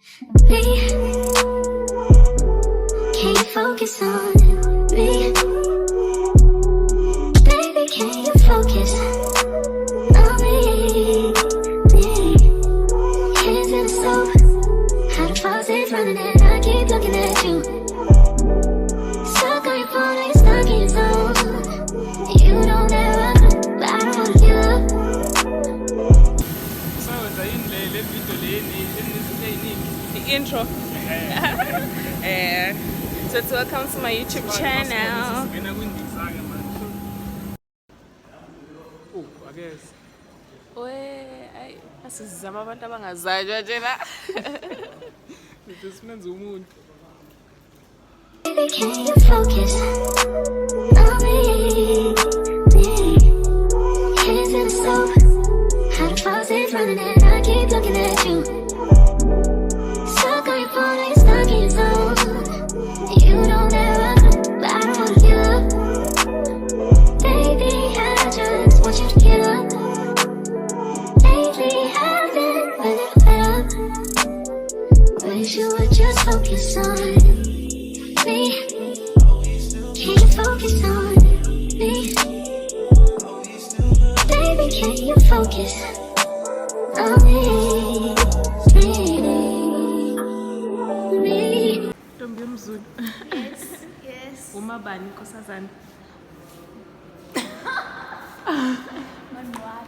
Me, can you focus on me? Baby, can you focus on me? Hands in the soap, how the faucet's running and I keep looking at you. Stuck on your phone, like stuck in your zone. You don't ever, but I don't wanna give up. Intro. So welcome to my YouTube channel. Oh, I guess. Oye, asizama abantu abangazajwa njena. Simenza umuntu. Baby, can you focus on me? Hands in the soap, how the faucet's running and I keep looking at you. Stuck on your phone, like stuck in your zone. You don't ever, but I don't wanna give up. Baby, I just want you to get up. Lately, I've been a little fed up. Wish you would just focus on me. Can you focus on me? Baby, can you focus on me? Me. Ntombi yomZulu. Yes. Uma bani nkosazana? Manual.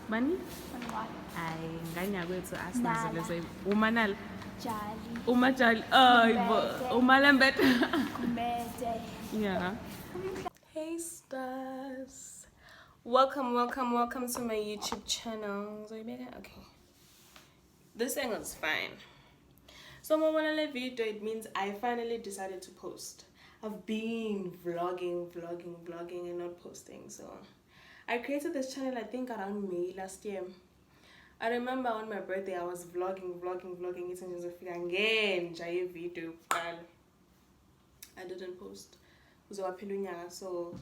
Bani? Manual. Hayi, ngani yakwethu asinazo Nala. lezo. Uma nala? Jali. Uma jali. Ay, uma lembet. Kumete. Yeah. Hey stars. Welcome to my YouTube channel. Okay. This angle is fine. So my one video, it means I finally decided to post. I've been vlogging and not posting. So I created this channel I think around May last year. I remember on my birthday I was vlogging it again video. I didn't post. So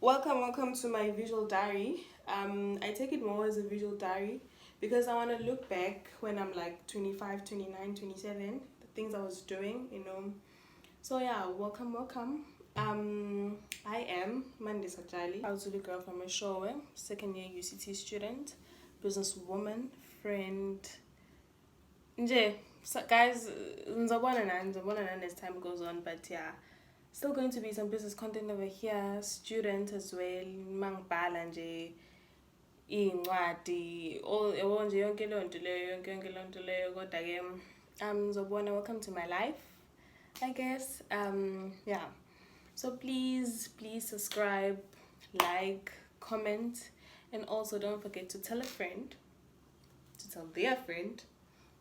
welcome to my visual diary. I take it more as a visual diary because I want to look back when I'm like 25, 29, 27, the things I was doing, you know. So yeah, welcome. I am Mandisa Jali, a Zulu girl from Eshowe, second year UCT student, businesswoman, friend. Nje, so guys, nzobona as time goes on, but yeah, still going to be some business content over here, student as well, mangbala nje, incwadi, all nje yonke lonto leyo kodwa ke nzobona welcome to my life, I guess. Yeah. So please subscribe, like, comment, and also don't forget to tell a friend, to tell their friend,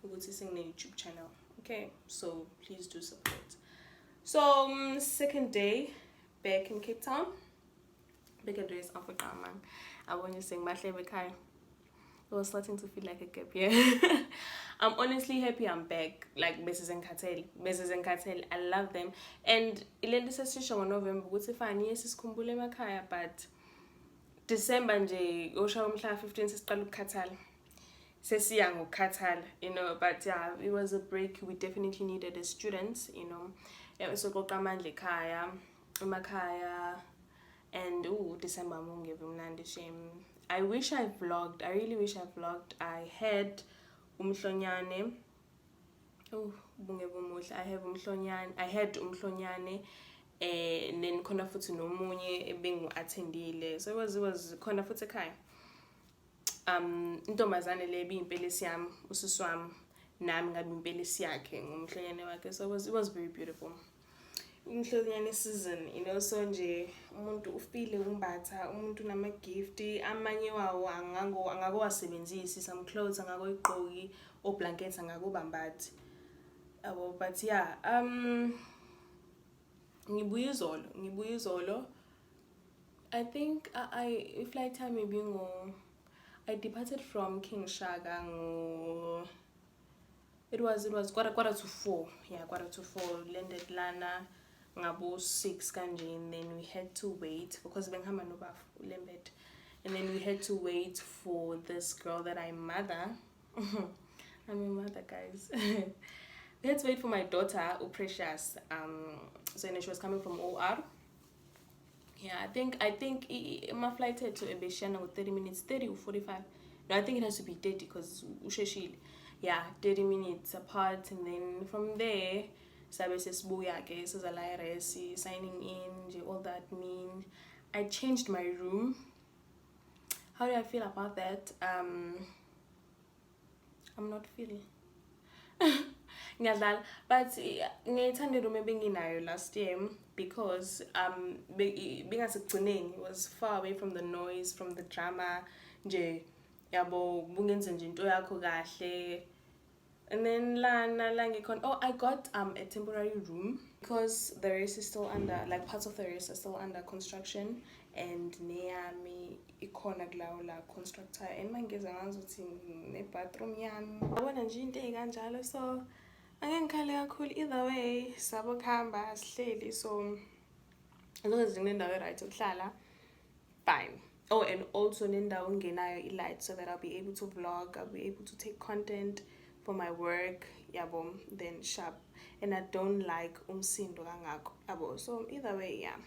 ukuthi singine YouTube channel. Okay, so please do support. So second day back in Cape Town. Bigger days after man. I want you to sing Mahle Bekai. It was starting to feel like a gap year. I'm honestly happy I'm back. Like Mrs. and Cartel, I love them. And ilende sesisho November ukuthi fine yes isikhumbule emakhaya, but December nje osha umhla 15 sesiqala ukukhathala. Sesiya ngokukhathala, you know, but yeah, it was a break we definitely needed as students, you know. So amandla ekhaya, emakhaya, and December mungeve mnandi shame. I wish I vlogged. I really wish I vlogged. I had umhlonyane. I had umhlonyane. And then khona futhi nomunye ebengu attendile. So it was khona futhi ekhaya. Intombazane le biyimpelisi yami, usisi wami, nami ngabe impelisi yakhe ngumhlonyane wakhe. So it was very beautiful. Umhlonyane season, you know, so nje umuntu ufile umbatha, umuntu nama gift, amanye wawo angakowasebenzisi, some clothes angakoyiqoki, o blankets angakobambathi. But yeah, ngibuye izolo. I think flight time maybe I departed from King Shaka. It was quarter to 4. Yeah, quarter to 4. Landed Lana ngabo 6 kanje, and then we had to wait because benghama no baf ulembed, and then we had to wait for this girl that I mother. I'm a mother, guys. we had to wait for my daughter, Precious. So you know, she was coming from OR. Yeah, I think my flight had to Ebeshana with 30 minutes, 30 or 45. No, I think it has to be 30 because Usheshil. Yeah, 30 minutes apart, and then from there, sabe sesibuya ke sizala signing in, all that mean. I changed my room. How do I feel about that? I'm not feeling. Ngiyadlala, but ngiyayithanda iroom ebenginayo last year because bengasekugcineni, it was far away from the noise, from the drama nje yabo bungenze nje into yakho kahle. And then I got a temporary room because the race is still under, like parts of the race are still under construction, and neyami ikhona kulawo la constructor and mangeza ngazuthi ne bathroom yami yabona nje into ekanjalo, so angeke ngikhale kakhulu. Either way sabo kuhamba sihleli, so as long as nginendawo right yokuhlala, fine. Oh, and also nendawo ngenayo i-light so that I'll be able to vlog, I'll be able to take content for my work, yabo, then sharp. And I don't like umsindo kangako, yabo. So either way, yeah.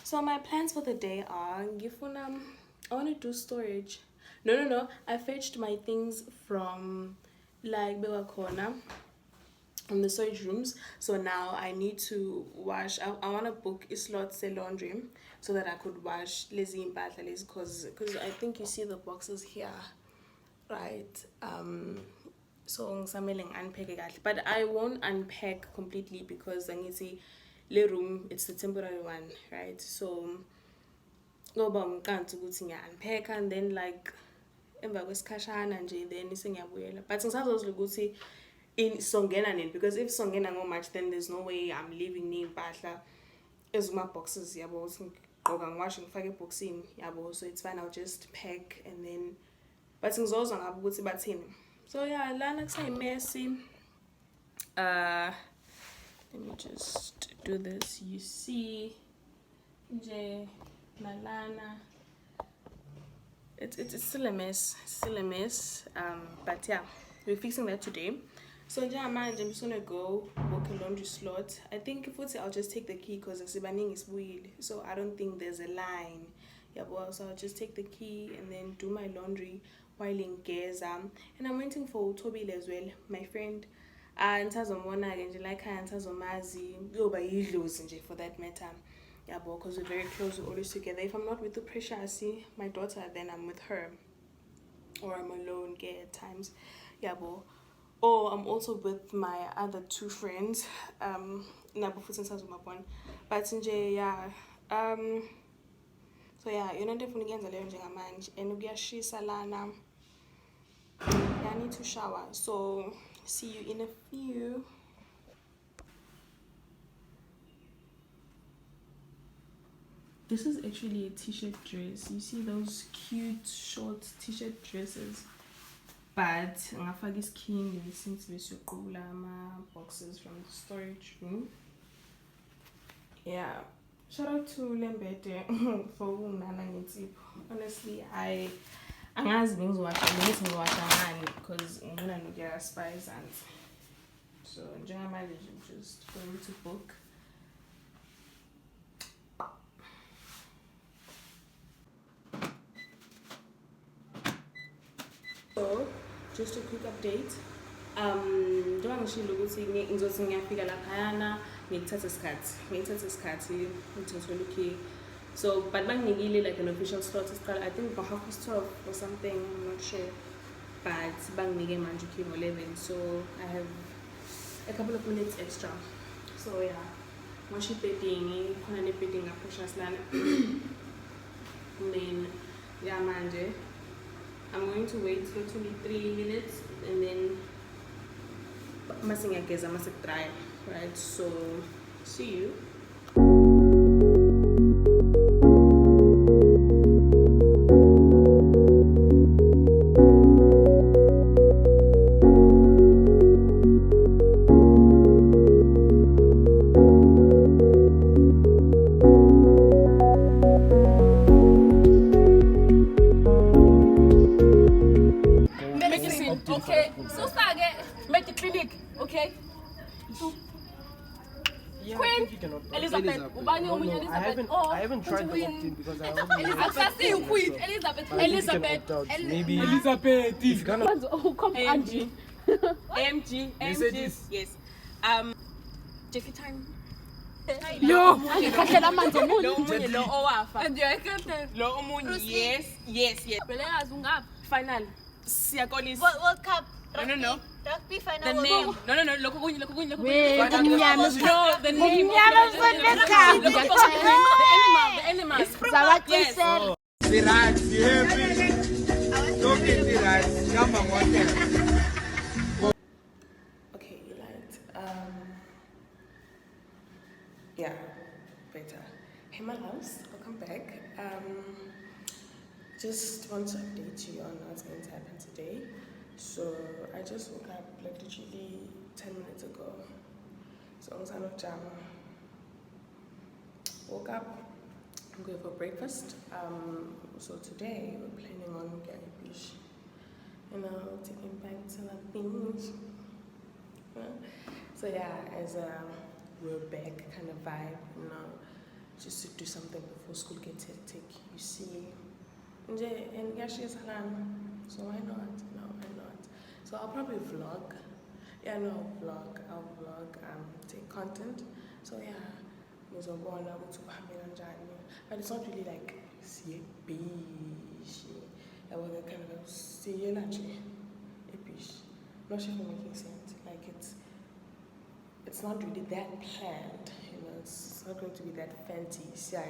So my plans for the day are I want to do storage. No. I fetched my things from like Bewa Corner from the storage rooms. So now I need to wash. I want to book a slot say laundry so that I could wash lazy in because I think you see the boxes here, right? So ngisamele unpack it, but I won't unpack completely because I need to see the room, it's the temporary one, right? So ngoba ngiqanti ukuthi ngiya-unpack and then like emva kwesikhashana nje then sengiyabuyela, but ngisazozwa ukuthi songena nini, because if songena ngo-March then there's no way I'm leaving ney'mpahla ezuma-boxes yabo ukuthi ngigqoka ngiwashe ngifake eboxini yabo, so it's fine, I'll just pack and then, but ngizozwa ngabo ukuthi bathini. So yeah, lana kusayimessy. Let me just do this. You see, nje nalana. It's still a mess. It's still a mess. But yeah, we're fixing that today. So I'm just gonna go book a laundry slot. I think if I'll just take the key because Sibaning is weird. So I don't think there's a line. Yeah, well, so I'll just take the key and then do my laundry while in Geza. And I'm waiting for Toby as well, my friend. And Tazomona and like her and Tazomazi, go by nje for that matter. Yeah, because we're very close, we're always together. If I'm not with the pressure, I see my daughter, then I'm with her. Or I'm alone, gay at times. Yeah, or I'm also with my other two friends. But yeah. So yeah, you're not definitely getting the manage and we are salana. Yeah, I need to shower. So see you in a few. This is actually a t-shirt dress. You see those cute short t-shirt dresses. But ngafaka skin since we boxes from the storage room. Yeah. Shout out to Lembete for unana ngitip. Honestly, angazi ngizowasha because ngina nokya spice and so njengamanje just going to book. So just a quick update. Njengoba ngishilo ukuthi ngizothi ngiyafika laphayana ngithatha isikhathi ngithola so but banginikile like an official slot isiqala I think by 12:30 or something, I'm not sure, but banginike manje ngo-11, so I have a couple of minutes extra. So yeah, ngisho bedding khona ne-bedding ngaphesha lana. And then yeah manje I'm going to wait for 23 minutes and then masingageza masekudry, right? So see you. Okay, so make the clinic, okay? Yeah, Queen I think you can opt out. Elizabeth. Ubani No, omunye no, Elizabeth. I haven't tried the opt-in because I wasn't Elizabeth. See you queen. Elizabeth. But I think you can Elizabeth. opt out. Maybe Elizabeth. if you cannot. Come AMG. AMG. AMG. Mercedes. Yes. Jackie time. Yo. Ngikhathela amanzi omunye. Lo omunye lo owafa. Ndiyayikhathela. Lo omunye. Yes. Yes. Yes. Vele yazi ungaphi? Final. Siyakolisa. World Cup. No. Rugby final. The World name. Cup. No. Lokho kunye. Wait, No, the name. The animal. Zabacisela. Right, happy. Don't get right. Jump on one thing. Okay, Elite. Yeah, better. Hey, my loves, welcome back. Just want to update you on what's going to happen today. So I just woke up like literally 10 minutes ago. So I'm kind of jam. Woke up. I'm going for breakfast. So today we're planning on getting a beach. Taking back to the beach. So yeah, as a we're back kind of vibe, just to do something before school gets hectic. You see, and yeah, she's halal. So why not? No, why not? So I'll probably vlog. Yeah, no, I'll vlog. Take content. So yeah. But it's not really like see a beach. I was kind of see a beach. Not sure if I'm making sense. Like it's not really that planned. It's not going to be that fancy. So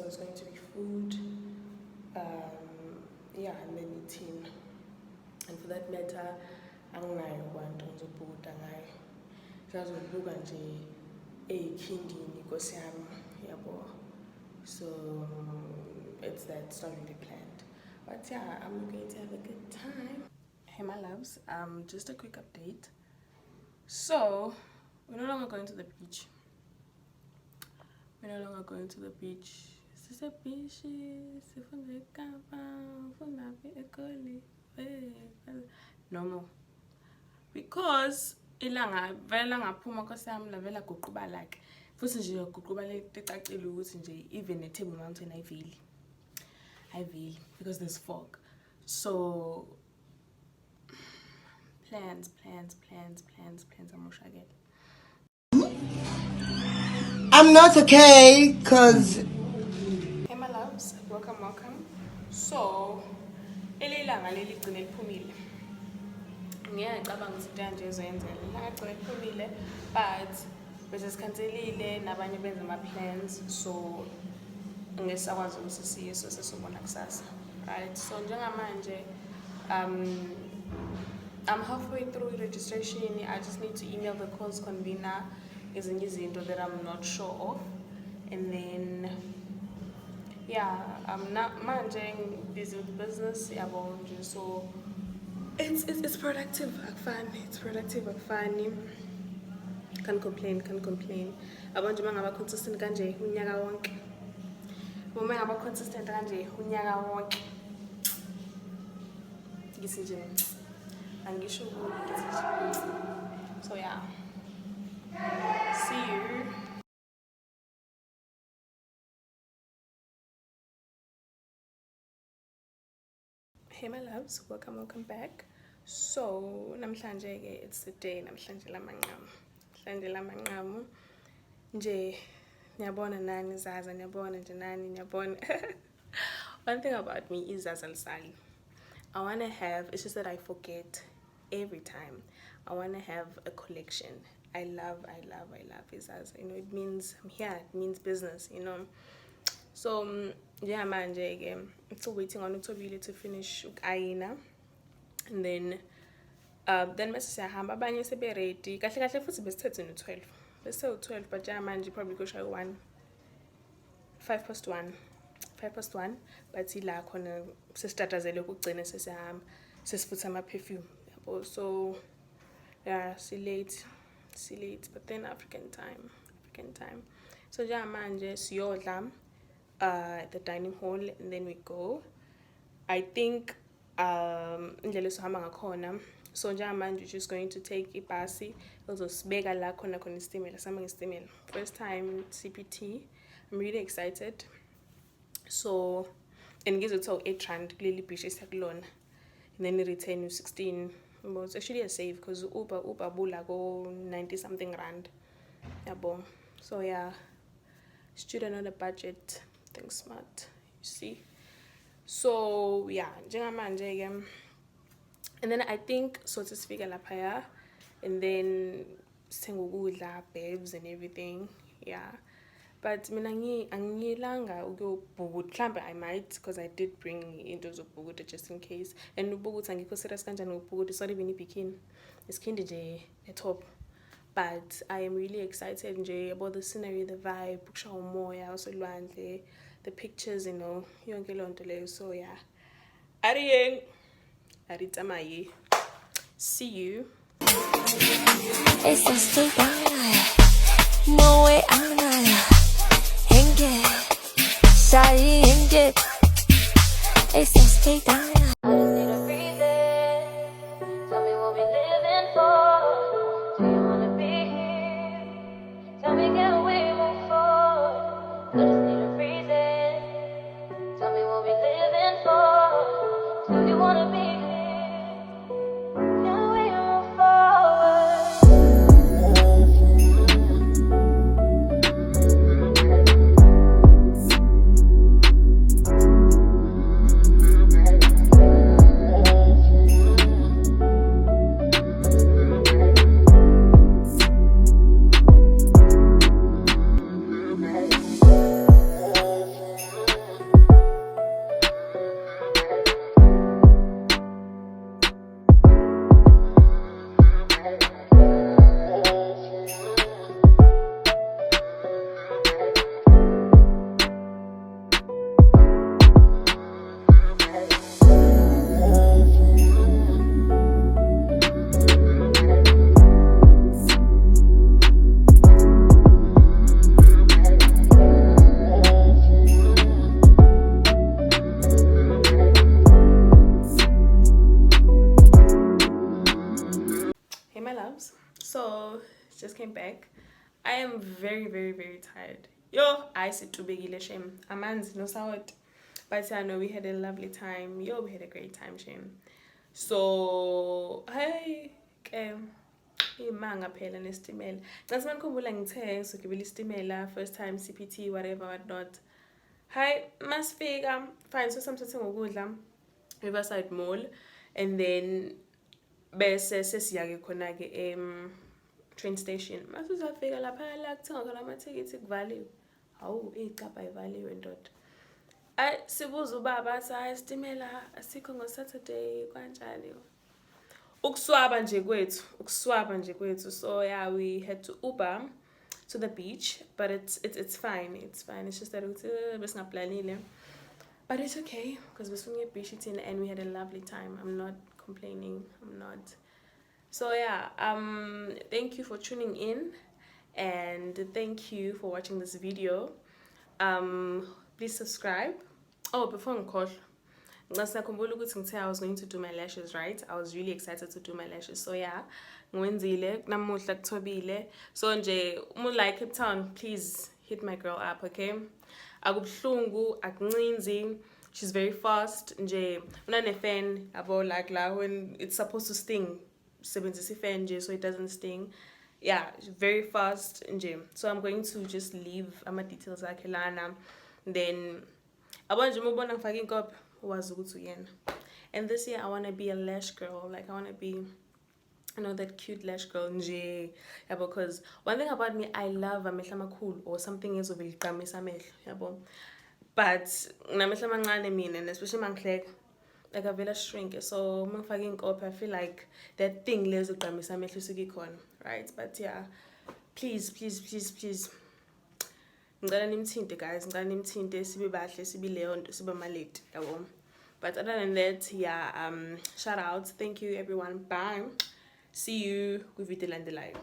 it's going to be food. Yeah, and then eating. And for that matter, I'm going to want on the boat and I just book and Kindi Nikosiam Yabo. So it's not really planned. But yeah, I'm going to have a good time. Hey my loves, just a quick update. So we're no longer going to the beach. This is a beach. No more. Because ilanga vela ngaphuma kwasami la vela guquba like futhi nje guquba lecacile ukuthi nje even a Table Mountain ayiveli because there's fog. So plans amoshakele. I'm not okay, cause Hey my loves, welcome. So ilanga leli gcine liphumile. Ngiyacabanga ukuthi into nje ezenzela ilanga gcine liphumile, but bese sikhanselile nabanye benza ama plans, so ngesakwazi ukuthi siye sesizobona kusasa. Right, so njengamanje I'm halfway through registration. I just need to email the course convener ezinye izinto that I'm not sure of, and then yeah, I'm not managing busy with business. Yeah, so it's productive. It's productive. Can't complain. Abantu mangaba consistent kanje unyaka wonke. Uma ngaba consistent kanje unyaka wonke. Ngisinje. Angisho ukuthi. So yeah. See you. Hey my loves, welcome back. So namhlanje ke it's the day namhlanje lamanqamu. Nje niyabona nani Zaza, niyabona nje nani, niyabona. One thing about me is Zaza Lisali. I want to have, it's just that I forget every time. I want to have a collection. I love Zaza. It means I'm here, it means business, So yeah, manje again. I'm still waiting on Utobile to finish Aina. And then message siyahamba abanye sebe ready. Kahle futhi besithethe no 12. Bese u12 but ja manje probably go show 1. 5:1. But ila khona sesitatazele ukugcina sesihamba. Sesifutha ama perfume. Yabo. So yeah, see late, but then African time. So ja manje siyodla at the dining hall and then we go. I think indlela sohamba ngakhona So njengamanje we're just going to take ibhasi uzosibeka la khona isitimela sihamba nesitimela. First time CPT. I'm really excited. So and ngizothola 8 rand kuleli beach esiyakulona, and then return you 16. But it's actually a save because Uber bula go 90 something rand. Yabo. So yeah, student on a budget, think smart, you see. So yeah, njengamanje ke, and then I think so to speak lapha, and then sithenga ukudla, babes and everything. Yeah. But mina angilanga ukuyobhukuda. Mhlambe I might, because I did bring into zokubhukuda just in case. And ubhukuda angikho serious kanjani ngokubhukuda. It's not even ibikini. It's kinda nje top. But I am really excited nje about the scenery, the vibe, ukusha umoya, osolwandle, the pictures, you know, yonke lonto leyo. So yeah. Ariyeng. Aritamaye. See you. It's a stupid more way Shawty and get it's so straight down. I just need a reason. Tell me what we living for. Do you wanna be here? Tell me can we move forward? I just need a reason. Tell me what we living for. Do you wanna be here? Can we move forward? So just came back. I am very, very, very tired. Yo, I sit too big shame. Amanzi no sawat. But I know we had a lovely time. Yo, we had a great time, shame. So hey, imanga phela nestimela. Ngasiman khumbula ngithe sokubili istimela first time CPT whatever whatnot. Hi, masifika fine so samthathe ngokudla Riverside Mall, and then bese sesiyake khona ke train station. Masuzafika lapha la kuthenga khona amathikithi kuvaliwe. Hawu icapha ivaliwe ndoda. Ay sibuza ubaba sa istimela asikho ngo Saturday kanjani. Ukuswaba nje kwethu. So yeah, we had to Uber to the beach, but it's fine. It's fine. It's just that besingaplanile. But it's okay because we're beach eating and we had a lovely time. I'm not complaining. I'm not. So yeah, thank you for tuning in and thank you for watching this video. Please subscribe. Oh, before I call, I was going to do my lashes, right? I was really excited to do my lashes. So yeah, so nje like Cape Town, please hit my girl up, okay? She's very fast. Nje unane fan about like when it's supposed to sting, fan so it doesn't sting. Yeah, very fast nje. So I'm going to just leave my details like Lana. Then and this year I want to be a lash girl. Like I want to be, you know, that cute lash girl nje. Yeah, because one thing about me, I love amehla makhulu or something is over amehla. But namehla mancane mina, and especially mangihleka, like I vela shrink. So I feel like that thing lezo gqamisa amehla usuke ikhona, right? But yeah, please ngicela nimthinte guys, ngicela nimthinte sibe bahle sibe leyo nto sibe malate yabo. But other than that, yeah, shout out, thank you everyone, bye, see you with video landelayo.